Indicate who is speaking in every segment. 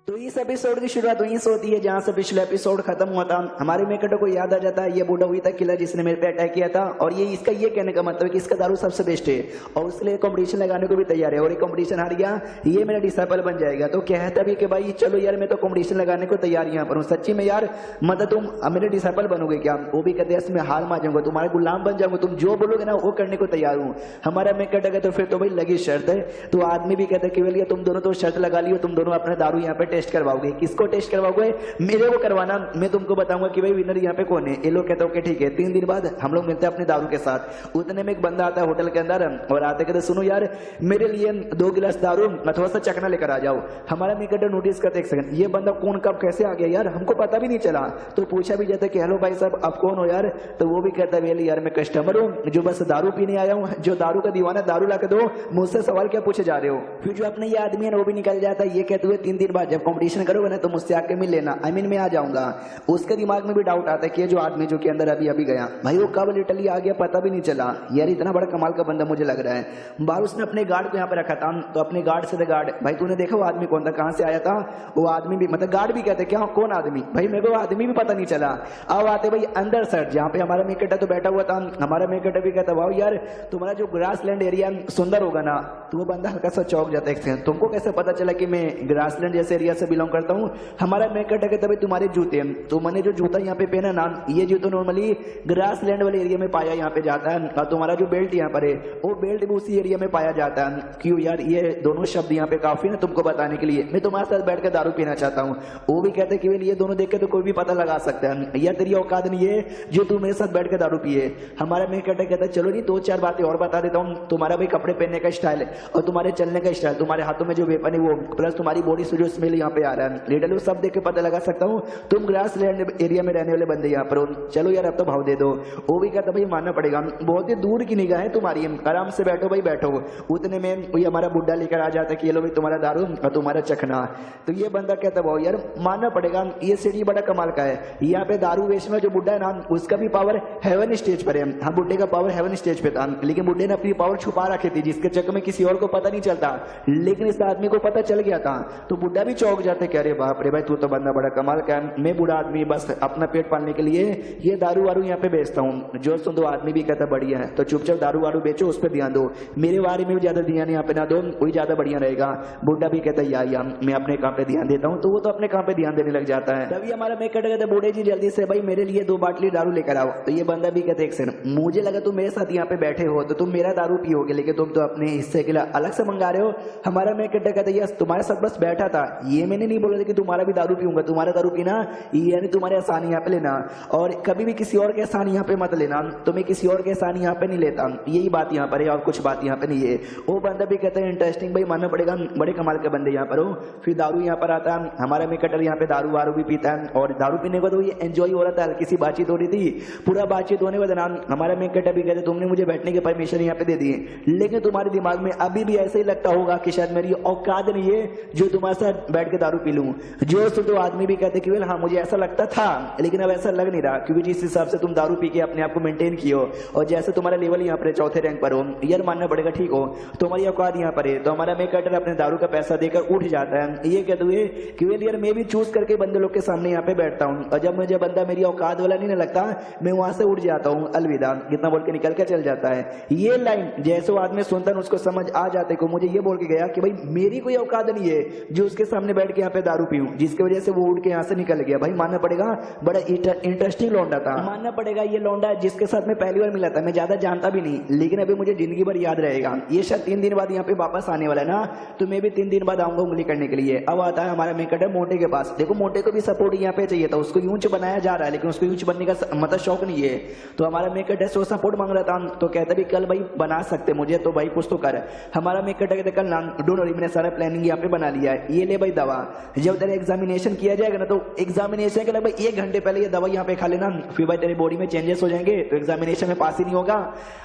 Speaker 1: तो इस एपिसोड की शुरुआत वहीं से होती है जहां से पिछले एपिसोड खत्म हुआ था। हमारे मेकटो को याद आ जाता है ये बूढ़ा वही था किलर जिसने मेरे पे अटैक किया था, और ये इसका ये कहने का मतलब है कि इसका दारू सबसे बेस्ट है और उसके लिए कंपटीशन लगाने को भी तैयार है, और ये कंपटीशन हार गया ये मेरा डिसाइपल बन जाएगा। तो कहता भी कि भाई चलो यार मैं तो कंपटीशन लगाने को तैयार यहाँ पर हूँ, सच्ची में यार मतलब तुम मेरे डिसाइपल बनोगे क्या? वो भी कहते हैं इसमें हार मान जाऊंगा, तुम्हारे गुलाम बन जाऊंगा, तुम जो बोलोगे ना वो करने को तैयार हूँ। हमारा मेकट अगर तो फिर तो भाई लगी शर्त है। तो आदमी भी कहता है कि भैया तुम दोनों तो शर्त लगा लियो, तुम दोनों अपना दारू यहाँ पे टेस्ट करवाओगे। किसको टेस्ट करवाओगे? मेरे को करवाना, मैं तुमको बताऊंगा कि भाई विनर यहाँ पे कौन है। ये लोग कहते हो ठीक है। 3 दिन बाद हम लोग मिलते हैं अपने दारू के साथ। उतने में एक बंदा आता है होटल के अंदर और आते कहते सुनो यार मेरे लिए 2 गिलास दारू अथवा सा चखना लेकर आ जाओ। हमारा मेकट नोटिस करते एक सेकंड, ये बंदा कौन कब कैसे आ गया यार, हमको पता भी नहीं चला। तो पूछा भी जाता है कि हेलो भाई साहब आप कौन हो यार? तो वो भी कहता है यार मैं कस्टमर हूँ जो बस दारू पीने आया हूँ, जो दारू का दीवाना, दारू ला के दो, मुझसे सवाल क्या पूछे जा रहे हो? फिर जो अपने ये आदमी है ना वो भी निकल जाता है। ये कहते हुए 3 दिन बाद जब कॉम्पिटिशन करोगे ना तो मुझसे आके मिल लेना, आई मीन मैं आ जाऊंगा। उसके दिमाग में भी डाउट आता है कि जो आदमी जो कि अंदर अभी अभी गया भाई वो कब लिटरली आ गया पता भी नहीं चला। यार इतना बड़ा कमाल का बंदा मुझे लग रहा है। बाहर उसने अपने गार्ड को यहाँ पे रखा था, तो अपने गार्ड से गार्ड भाई तूने देखा वो आदमी कौन था, कहाँ से आया था? वो आदमी भी मतलब गार्ड भी कहते क्या कौन आदमी? भाई मेरे को आदमी भी पता नहीं चला। अब आते भाई अंदर सर जहाँ पे हमारा मेकट तो बैठा हुआ था। हमारा मेकट भी कहता वाह यार तुम्हारा जो ग्रासलैंड एरिया सुंदर होगा ना। तो वो बंदा हल्का सा चौक जाता है, तुमको कैसे पता चला कि मैं ग्रासलैंड जैसे एरिया से बिलोंग करता हूँ? हमारा मेकट है तभी तुम्हारे जूते, तो मैंने जो जूता यहाँ पे पहना ना ये जूता नॉर्मली ग्रासलैंड वाले एरिया में पाया यहाँ पे जाता है, और तुम्हारा जो बेल्ट यहाँ पर है वो बेल्ट भी उसी एरिया में पाया जाता है। क्यों यार ये दोनों शब्द यहाँ पे काफी ना तुमको बताने के लिए, मैं तुम्हारे साथ बैठ कर दारू पीना चाहता हूँ। वो भी कहते कि ये दोनों देख के तो कोई भी पता लगा सकता है, यार तेरी औकात नहीं है जो तू मेरे साथ बैठ कर दारू पिए। हमारा मेकट कहता है चलो जी 2-4 बातें और बता देता हूँ। तुम्हारा भाई कपड़े पहनने का स्टाइल है और तुम्हारे चलने का स्टाइल, तुम्हारे हाथों में जो वेपन है वो, प्लस तुम्हारी बॉडी से जो स्मेल यहाँ पे आ रहा है लिटरली सब देख के पता लगा सकता हूँ तुम ग्रासलैंड एरिया में रहने वाले बंदे यहाँ पर हो। चलो यार अब तो भाव दे दो। वो भी कहता भाई मानना पड़ेगा, बहुत ही दूर की निगाह है तुम्हारी, आराम से बैठो भाई बैठो। उतने में वही हमारा बुड्ढा लेकर आ जाता है कि ये लो भाई तुम्हारा दारू और तुम्हारा चखना। तो ये बंदा कहता भाव यार मानना पड़ेगा ये सीढ़ी बड़ा कमाल का है। यहाँ पे दारू बेचने में जो बुड्ढा है ना उसका भी पावर हेवन स्टेज पर है। हाँ बुड्ढे का पावर हेवन स्टेज पे था, लेकिन बुड्ढे ने अपनी पावर छुपा रखी थी जिसके चक्कर में किसी और को पता नहीं चलता, लेकिन इस आदमी को पता चल गया था। तो बुड्ढा भी चौंक जाते कि अरे बाप रे भाई तू तो बंदा बड़ा कमाल का है, मैं बूढ़ा आदमी बस अपना पेट पालने के लिए ये दारू वारू यहाँ पे बेचता हूँ। जो सुन दो आदमी भी कहता बढ़िया है, तो चुपचाप दारू वारू बेचो, उस पर ध्यान दो, मेरे बारे में भी ज्यादा ध्यान यहाँ पे ना दो, वही ज्यादा बढ़िया रहेगा। बुड्ढा भी कहता या मैं अपने काम पे ध्यान देता हूँ। तो वो तो अपने काम पे ध्यान देने लग जाता है। तभी हमारा मेकट कहता बूढ़े जी जल्दी से भाई मेरे लिए 2 बाटली दारू लेकर आओ। तो ये बंदा भी कहते एक सेकंड, मुझे लगा तुम मेरे साथ यहाँ पे बैठे हो तो तुम मेरा दारू पियोगे, लेकिन तुम तो अपने हिस्से के लिए अलग से मंगा रहे हो। हमारा मेकट कहता यस तुम्हारे साथ बस बैठा था, ये मैंने नहीं बोला था कि तुम्हारा भी दारू पीऊंगा, तुम्हारा दारू पीना यानी तुम्हारे एहसान यहाँ पे लेना, और कभी भी किसी और के एहसान यहाँ पे मत लेना, तो मैं किसी और के एहसान यहाँ पे नहीं लेता, यही बात यहाँ पर है और कुछ बात यहाँ पे नहीं है। वो बंदा भी कहता है इंटरेस्टिंग भाई मानना पड़ेगा बड़े कमाल के बंदे यहाँ पर हो। फिर दारू यहाँ पर आता है, हमारा मेकटर यहाँ पे दारू वारू भी पीता है, और दारू पीने को तो ये एंजॉय हो रहा था, हल्की सी बातचीत हो रही थी। पूरा बातचीत होने के दौरान हमारा मेकटर भी कहते तुमने मुझे बैठने की परमिशन यहाँ पे दे दी, लेकिन तुम्हारे दिमाग में अभी भी ऐसे ही लगता होगा कि शायद मेरी औकात नहीं है जो तुम्हारे साथ बैठ के दारू पी लूं। जो तो आदमी भी कहते कि वेल हाँ मुझे ऐसा लगता था, लेकिन अब ऐसा लग नहीं रहा, क्योंकि जिस हिसाब से तुम दारू पी के अपने आप को मेंटेन किए हो और जैसे तुम्हारा लेवल यहाँ पर 4थे रैंक पर हो, यार मानना पड़ेगा ठीक हो तुम्हारी औकात यहाँ पर है। तो हमारा मेकटर अपने दारू का पैसा देकर उठ जाता है, ये कहते हुए कि वेल यार मैं भी चूज करके बंदे लोग के सामने यहाँ पे बैठता हूँ, और जब मुझे बंदा मेरी औकात वाला नहीं लगता मैं वहां से उठ जाता हूँ, अलविदा इतना बोल के निकल के चल जाता है। ये लाइन जैसे वो आदमी सुनता है उसको समझ आ जाते को मुझे ये बोल के गया कि भाई मेरी कोई औकात नहीं है जो उसके सामने बैठ के यहाँ पे दारू पीऊं, जिसकी वजह से वो उठ के यहाँ से निकल गया। भाई मानना पड़ेगा बड़ा इंटरेस्टिंग लौंडा था, मानना पड़ेगा ये लौंडा जिसके साथ मैं पहली बार मिला था, मैं ज्यादा जानता भी नहीं, लेकिन अभी मुझे जिंदगी भर याद रहेगा। ये शायद 3 दिन बाद यहाँ पे वापस आने वाला है ना, तो मैं भी 3 दिन बाद आऊंगा उंगली करने के लिए। अब आता है हमारा मेकट मोटे के पास, देखो मोटे को भी सपोर्ट यहाँ पे चाहिए था, उसको यूंच बनाया जा रहा है, लेकिन उसको यूंच बनने का मतलब शौक नहीं है। तो हमारा मेकट है सो सपोर्ट मांग रहा था, तो कहता भी कल भाई बना सकते मुझे, तो भाई कुछ तो कर। हमारा मेकट कहते कल डोंट वरी मैंने सारा प्लानिंग यहाँ पे बना लिया है, ये ले भाई दवा, जब तेरा एग्जामिनेशन किया जाएगा ना तो एग्जामिनेशन के लगभग 1 घंटे पहले ये दवा यहाँ पे खा लेना, फिर भाई तेरी बॉडी में चेंजेस हो जाएंगे तो एग्जामिनेशन में पास ही नहीं होगा,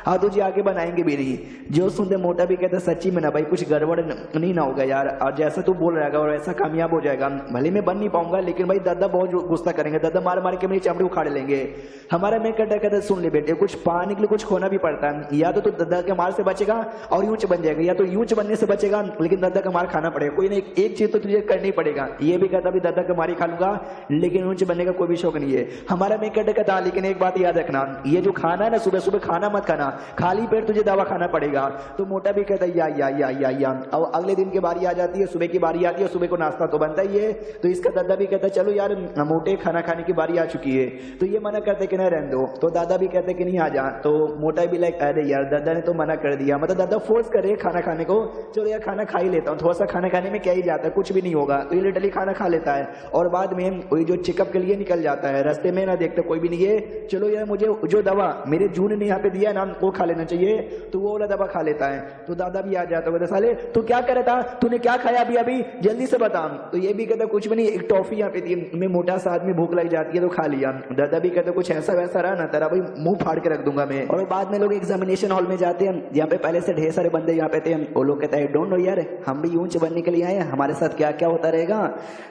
Speaker 1: हाँ तुझे आगे बनाएंगे भी नहीं। जो सुनते मोटा भी कहता सच्ची में ना भाई कुछ गड़बड़ नहीं ना होगा यार, और जैसा तू बोल रहेगा और ऐसा कामयाब हो जाएगा, भले मैं बन नहीं पाऊंगा लेकिन भाई दादा बहुत गुस्सा करेंगे, दादा मार मार के मेरी चमड़ी उखाड़ लेंगे। हमारा मैं कहता सुन ले बेटे कुछ पाने के लिए कुछ खोना भी पड़ता है, या तो तू दादा के मार से बचेगा और यूंच बन जाएगा, या तो यूंच बनने से बचेगा लेकिन दादा का मार खाना पड़ेगा, कोई नहीं एक चीज तो तुझे करनी पड़ेगा। ये भी कहता भी दादा की मारी खा लूंगा लेकिन ऊंच बनने का कोई भी शौक नहीं है। हमारा मैं कहता था लेकिन एक बात याद रखना, ये जो खाना है ना सुबह सुबह खाना मत खाना, खाली पेट तुझे दवा खाना पड़ेगा। तो मोटा भी कहता है या। अब अगले दिन की बारी आ जाती है, सुबह की बारी आती है, सुबह को नाश्ता तो बनता ही है। तो इसका दादा भी कहता है चलो यार मोटे खाना खाने की बारी आ चुकी है। तो ये मना करते कि नहीं रहने दो। तो दादा भी कहते कि नहीं आ जा। तो मोटा भी लाइक अरे यार दादा ने तो मना कर दिया, मतलब दादा फोर्स करे खाना खाने को। चलो यार खाना खा ही लेता हूँ, थोड़ा सा खाना खाने में क्या ही जाता है, कुछ भी नहीं होगा। तो ये लिटरली खाना खा लेता है और बाद में वही जो चेकअप के लिए निकल जाता है। रास्ते में ना देखते कोई भी नहीं है, चलो यार मुझे जो दवा मेरे जून ने यहाँ पे दिया ना वो खा लेना चाहिए। तो वो वाला दवा खा लेता है। तो दादा भी आ जाता है, साले तू क्या करे था, तूने क्या खाया अभी अभी जल्दी से बता। तो ये भी कहता कुछ भी नहीं, एक टॉफी यहाँ पे थी, मैं मोटा सा आदमी भूख लग जाती है तो खा लिया। दादा भी कहते कुछ ऐसा वैसा रहा ना तेरा भाई मुंह फाड़ के रख दूंगा मैं। और बाद में लोग एग्जामिनेशन हॉल में जाते हैं, यहाँ पे पहले से ढेर सारे बंदे यहाँ पे थे। वो लोग कहते हैं डोंट नो यार हम भी ऊंच बनने के लिए आए हैं, हमारे साथ क्या क्या होता रहेगा।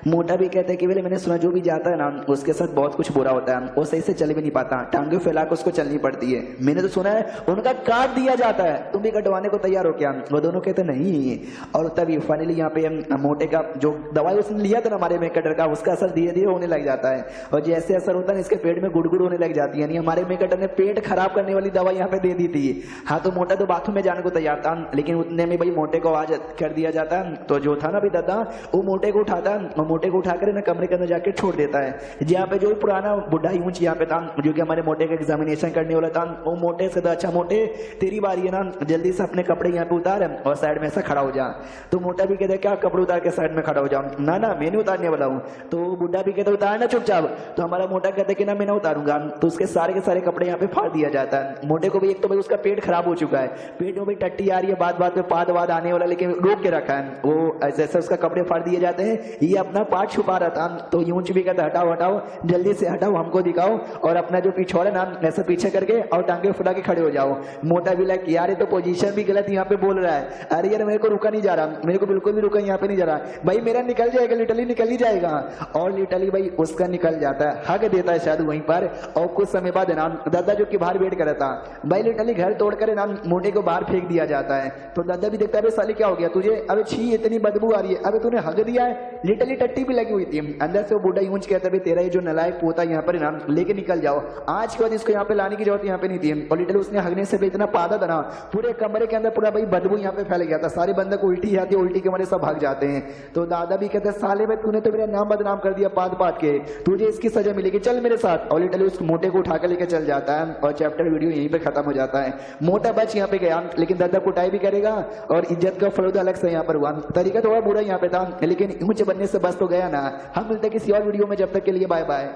Speaker 1: मोटा भी कहते हैं कि मैंने सुना जो भी जाता है ना उसके साथ बहुत कुछ बुरा होता है, वो सही से चल भी नहीं पाता, टांगे फैला कर उसको चलनी पड़ती है। मैंने तो सुना है उनका काट दिया जाता है, तुम भी कटवाने को तैयार हो क्या। वो दोनों कहते नहीं। और तभी फाइनली यहाँ पे मोटे का जो दवाई उसने लिया था ना हमारे मेकटर का, उसका असर धीरे धीरे होने लग जाता है। और जैसे असर होता है इसके पेट में गुड़गुड़ होने लग जाती है। यानी हमारे मेकटर ने पेट खराब करने वाली दवाई यहाँ पे दे दी थी। हाँ तो मोटा तो बाथरूम में जाने को तैयार था, लेकिन उतने में भाई मोटे को आवाज कर दिया जाता है। तो जो था ना भी दादा वो मोटे को उठाता है और मोटे को उठाकर ना कमरे के अंदर जाके छोड़ देता है। जहाँ पे जो पुराना बुढ़ा ही ऊंच यहाँ पे था जो कि हमारे मोटे का एग्जामिनेशन करने वाला था, वो मोटे से अच्छा मोटे तेरी बारी है ना, जल्दी से अपने कपड़े यहाँ पे उतार और साइड में ऐसा खड़ा हो जा। तो मोटा भी कहता है क्या कपड़े उतार के साइड में खड़ा हो जाऊं, ना ना मैं नहीं उतारने वाला हूँ। तो बुढ़ा भी कहता है उतार ना चुपचाप। तो हमारा मोटा कहता है कि ना मैं ना उतारूंगा। तो उसके सारे के सारे कपड़े यहाँ पे फाड़ दिया जाता है। मोटे को भी एक तो भाई उसका पेट खराब हो चुका है, पेट में भी टट्टी आ रही है, बात बात में पाद वाद आने वाला, लेकिन रोक के रखा है। वो जैसे उसका कपड़े फाड़ दिए जाते हैं, ये अपना पार्ट छुपा रहा था। तो यूंच भी कहता हटाओ हटाओ जल्दी से हटाओ, हमको दिखाओ और अपना जो पिछौड़ा ना ऐसा पीछे करके और टांगे फुला के खड़े हो जाओ। मोटा भी लाइक यार ये तो पोजीशन भी गलत यहाँ पे बोल रहा है, अरे यार मेरे को रुका नहीं जा रहा, मेरे को बिल्कुल भी रुका यहाँ पे नहीं जा रहा भाई, मेरा निकल जाएगा, लिटरली निकल ही जाएगा। और लिटरली भाई उसका निकल जाता है, हक देता है शायद वहीं पर। और कुछ समय बाद ना दादा जो कि बाहर वेट कर रहा था भाई, लिटरली घर तोड़कर ना मोटे को बाहर फेंक दिया जाता है। तो दादा भी देखता है साले क्या हो गया तुझे, अबे छी इतनी बदबू आ रही है, अबे तूने हक दिया है। लिटरली टट्टी भी लगी हुई थी अंदर से। वो बूढ़ा यूंच कहता है तेरा ये जो नलायक पोता यहाँ पर ना लेके निकल जाओ, आज के बाद इसको यहाँ पे लाने की जरूरत यहाँ पे नहीं थी। और लिटरली उसने हगने से इतना पादा था ना पूरे कमरे के अंदर पूरा भाई बदबू यहाँ पे फैल गया था। सारे बंदे को उल्टी आती है, उल्टी के मारे सब भाग जाते हैं। तो दादा भी कहते हैं साले भाई तूने तो मेरा नाम बदनाम कर दिया पाद पाद के, तुझे इसकी सजा मिलेगी, चल मेरे साथ। और लिटरली उस मोटे को उठाकर लेके चल जाता है और चैप्टर वीडियो यहीं पे खत्म हो जाता है। मोटा बच यहाँ पे गया लेकिन दादा कुटाई भी करेगा और इज्जत का फलूदा अलग से यहाँ पर हुआ। तरीका थोड़ा बुरा यहाँ पे था लेकिन ऊंचे बनने से बस तो गया ना। हम मिलते किसी और वीडियो में, जब तक के लिए बाय बाय।